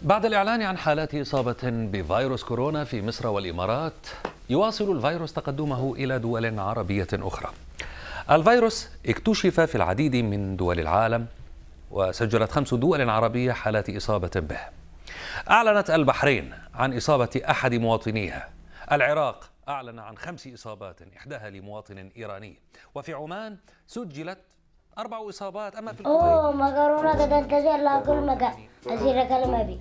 بعد الإعلان عن حالات إصابة بفيروس كورونا في مصر والإمارات، يواصل الفيروس تقدمه إلى دول عربية أخرى. الفيروس اكتشف في العديد من دول العالم، وسجلت 5 دول عربية حالات إصابة به. أعلنت البحرين عن إصابة أحد مواطنيها، العراق أعلن عن 5 إصابات إحداها لمواطن إيراني، وفي عمان سجلت 4 إصابات. أما في الكويت مكرونة تنتزع لها كل مكان أزيل كلمة بي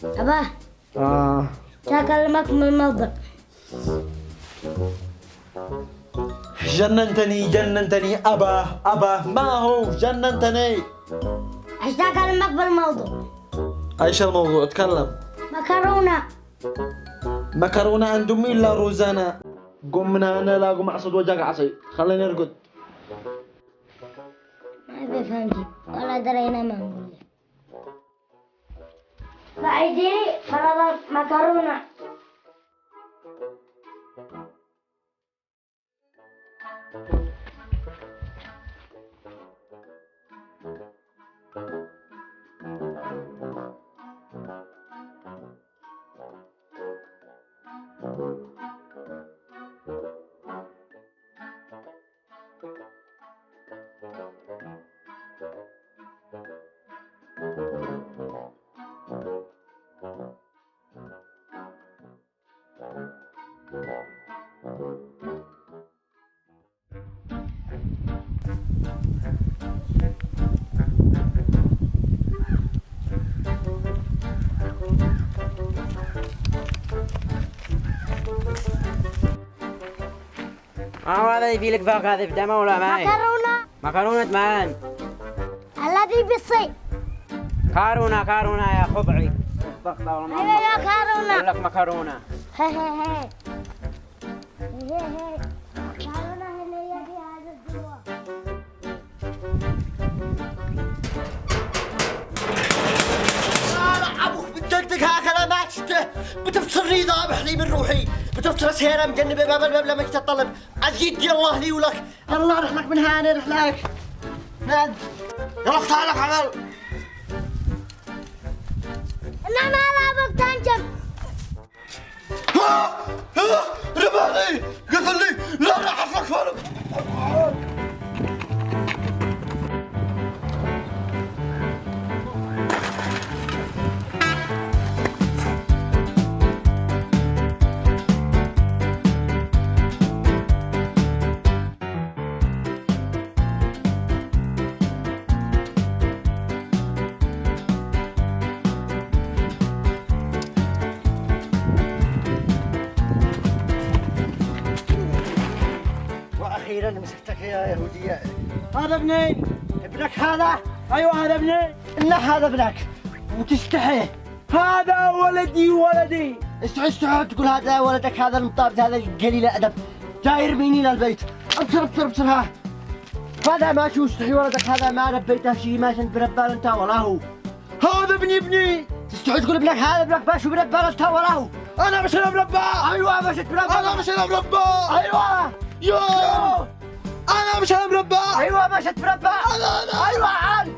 أبا تكلمك من الموضوع. جننتني أبا ما هو جننتني. ايش تكلمك بالموضوع؟ ايش الموضوع؟ اتكلم. مكرونة عند أمي إلا روزانا. قم من هنا لا قم أعصد وجهك عصي، خليني أرقد. ما بفهمك ولا درينا ما نقول. بعيدي فرض مكرونة. هذا يبي لك فاق هذا في دمه ولا معي؟ مكرونة من؟ الذي بالصيف. كارونة يا خضعي. أيوة يا كارونة. أقول لك مكرونة. هي كارونة هي في هذا الدواء. أبوك بتدقدق هكذا ما تشته، بتفصلني ذابح لي من روحي، بتفصل سيرة مجنبة باب الباب لما تطلب، أزيد الله لي ولك، الله رحلك من هاني رحلك. نعم. يلا اختار لك عمل. إنما لا بك تنجم. رماني قفل لي لا راح أفلك فارق. أخيراً مسكتك يا يهودية. هذا ابني. ابنك هذا؟ أيوة هذا ابني. إن هذا ابنك وتستحي. هذا ولدي. استحي تقول هذا ولدك، هذا المطارد، هذا قليل الأدب جاي يرميني للبيت. ابصر ها. هذا ما شو استحي ولدك، هذا ما ربيته شيء، ما شنت بربال أنت ولا هو. هذا ابني. تستحي تقول ابنك هذا ابنك ما شو بربال أنت ولا هو. أنا مش أنا مربى. أيوة مش مربى. أنا مش أنا مربى. أيوة. يو أنا مش أنا مربى. أيوة مش مربى. أنا أيوة عاد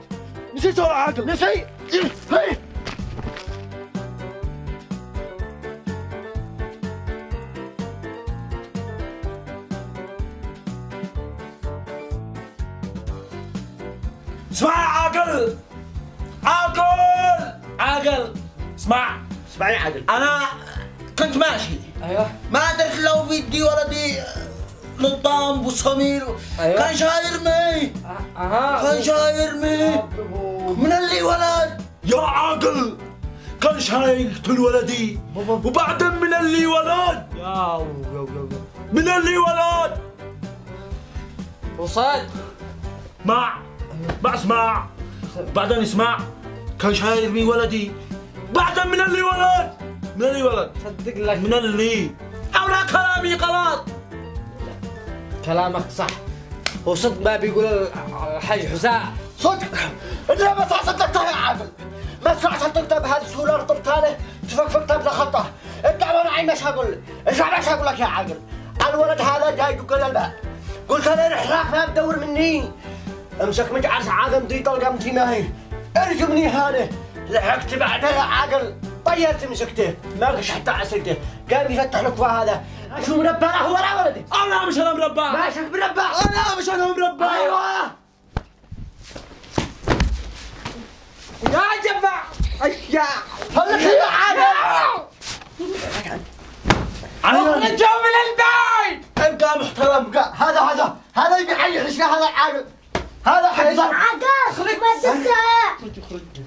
نسيت ولا عاد نسيت. هي اسمع عاقل اسمعي عاقل. أنا كنت ماشي. أيوة. ما أدري لو بدي ولدي للطام وصميل. أيوة. كان شايرمي. كان شايرمي من اللي ولد يا عاقل، كان شايقتل ولدي وبعدين من اللي ولد من اللي ولد وصاد ما اسمع. بعدين اسمع، كان شايرمي ولدي بعدين من اللي ولد صدق لك من اللي أولا كلامي غلط. كلامك صح، وصدق ما بيقول الحاج حسام صدق. أنت ما صدقتها يا عاقل، ما صدقتها بهذه السهولة، رطبتها له تفكفكتها بلا خطة. الدعوة معي مش هقول، مش هقول لك يا عاقل. الولد هذا جاي يدق الباب، قلت له رحلك ما بدور مني، امسك مجعر عاقل دي طلقة متي ماهي ارجمني هاني لحقت بعدها يا عاقل طيرت مسكته ما قش حتى عسكته قام يفتح لك هذا شو مربى هو ولا ولدي انا مش انا مربى ماشي مربى انا مش انا مربى ايوه يا جبع يا هلا يا عاقل اخرجوا من البيت ابقى محترم ابقى هذا يبي يحيح هذا عاقل هذا حيزر عقل ما تبدأ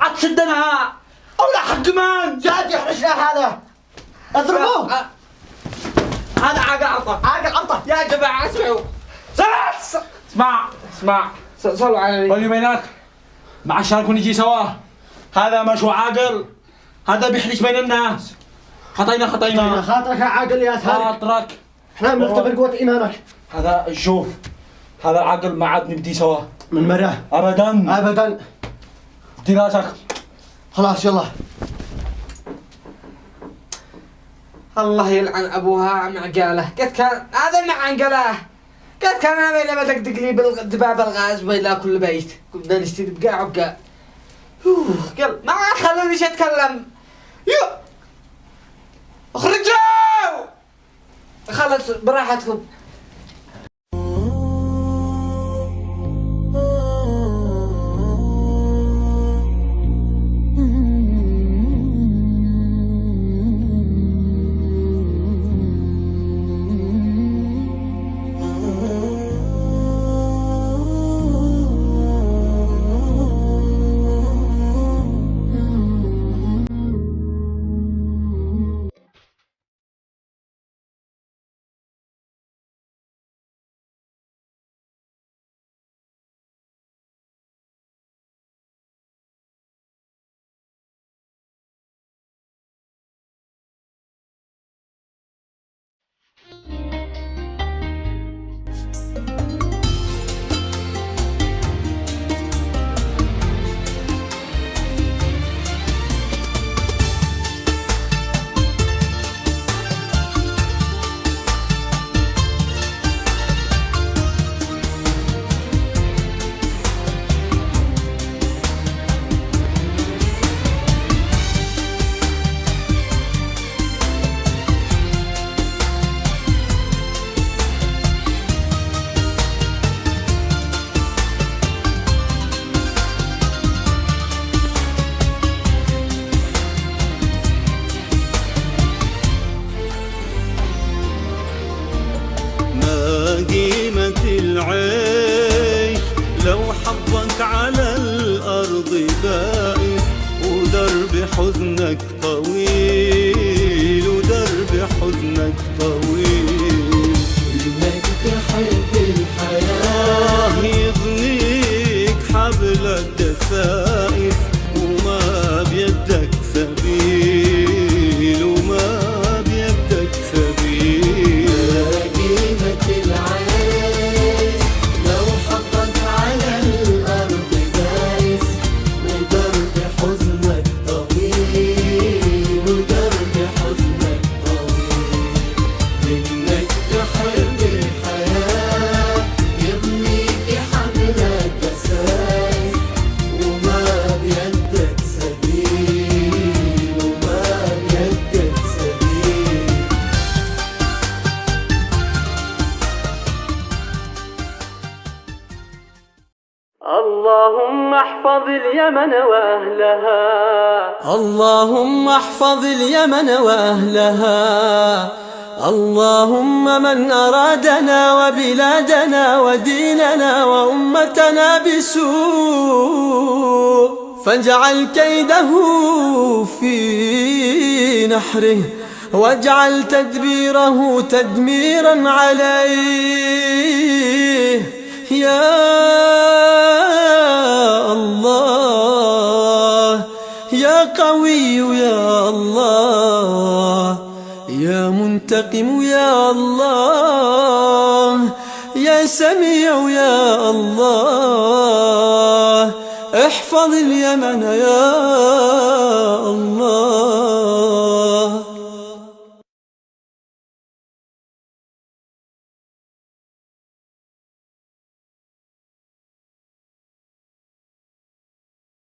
عتسدنها ولا حق مان زاد يحرشنا هذا اضربوه هذا عاقل عطى عاقل عطى يا جماعة اسمعوا اسمع صلوا على طيب بينك مع الشاركون نجي سوا هذا مشو عاقل هذا بيحرش بين الناس خطينا خاطرك يا عاقل يا سهل خاطرك احنا بنختبر قوة ايمانك هذا شوف هذا العقل ما عاد نبدي سوا من مرة ابدا دي راسك خلاص يلا الله يلعن ابوها معقاله قد كان هذا معقاله قد كان انا بينا بدقدق لي بالدباب الغاز بيلا كل بيت كنا نشتري بقاع قال ما خلونيش اتكلم يو اخرجوا خلص براحتكم قيمة العيش لو حظك على الأرض بائس ودرب حزنك طويل ودرب حزنك طويل إنك تحب الحياة يضنيك حبل الدسائس وما بيدك سبيل وما بيدك سبيل اللهم احفظ اليمن وأهلها اللهم احفظ اليمن وأهلها اللهم من أرادنا وبلادنا وديننا وأمتنا بسوء فاجعل كيده في نحره واجعل تدبيره تدميرا عليه يا الله يا قوي يا الله يا منتقم يا الله يا سميع يا الله احفظ اليمن يا الله